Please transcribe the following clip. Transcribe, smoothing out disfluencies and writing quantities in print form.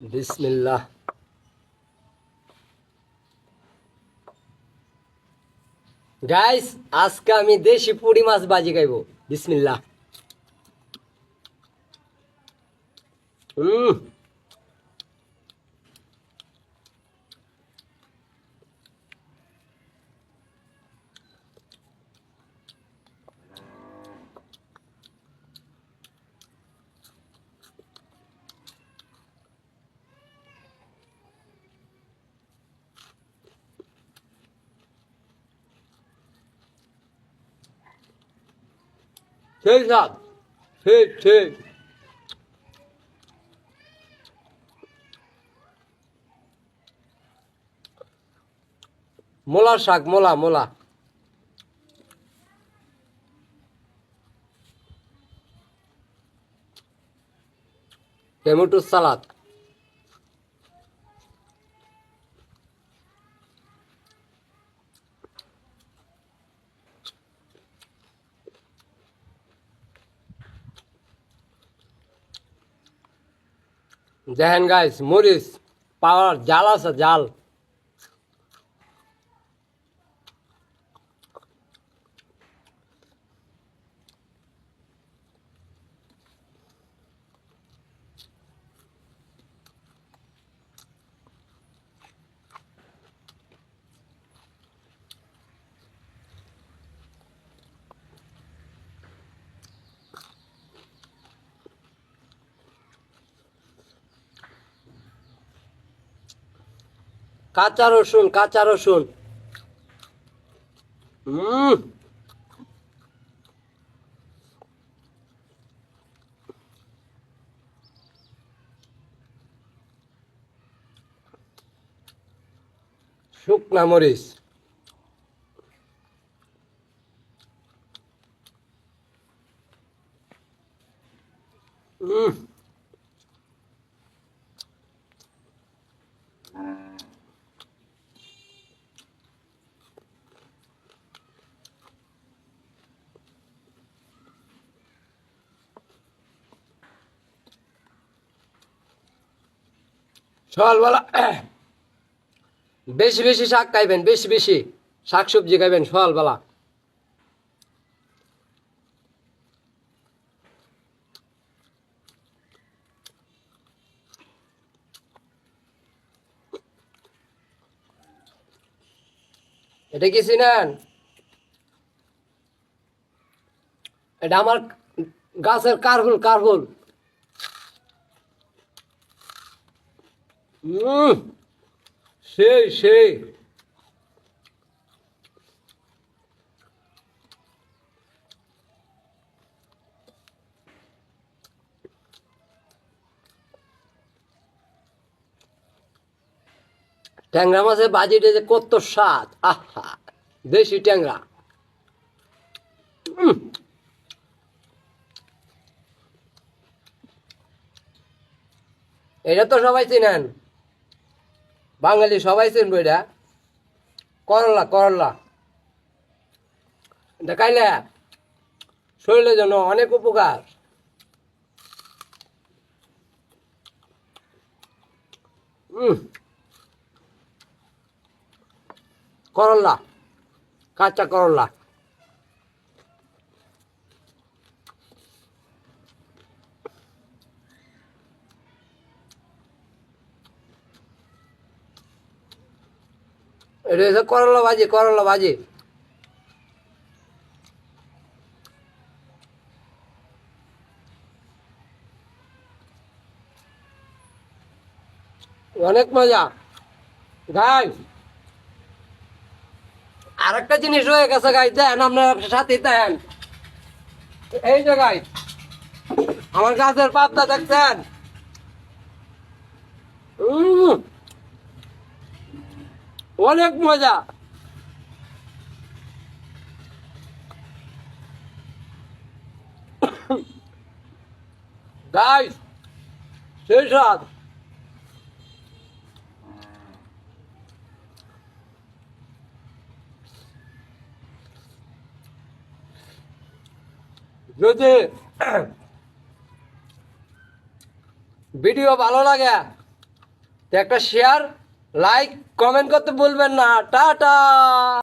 বিসমিল্লাহ। গাইস, আজকে আমি দেশি পুঁটি মাছ ভাজি খাইব। বিসমিল্লাহ। হুম। সেই স্বাদ, ঠিক ঠিক। মোলার শাক, মোলা মোলা। টমেটো সালাদ। দেখেন গাইস, মরিচ পাওয়ার জাল আছে, জাল। কাঁচা রসুন, কাঁচা রসুন। হুম। শুকনা মরিচ। হুম। সকালবেলা বেশি বেশি শাক খাইবেন, বেশি বেশি শাক সবজি খাইবেন সকালবেলা। এটা কি চিনেন? এটা আমার গাছের কারহুল, কারহুল। হুম। সেই সেই। ট্যাংরা মাছের বাজিটা যে কত স্বাদ! আহা, দেশি ট্যাংরা। উম, এটা তো সবাই চিনেন, বাঙালি সবাই চিনবো এটা। করলা, করলা। এটা খাইলে শরীরের জন্য অনেক উপকার। উম, করলা, কাঁচা করলা। এটা হচ্ছে করলা ভাজি, করলা ভাজি। অনেক মজা। গাই, আর একটা জিনিস রয়ে গেছে গাই, দেন আপনার সাথে দেন। এই যে গাই, আমার গাছের পাতা দেখছেন? উম, অনেক মজা। গাই, সেই স্বাদ। যদি ভিডিও ভালো লাগে তো একটা শেয়ার লাইক কমেন্ট করতে ভুলবেন না। টাটা।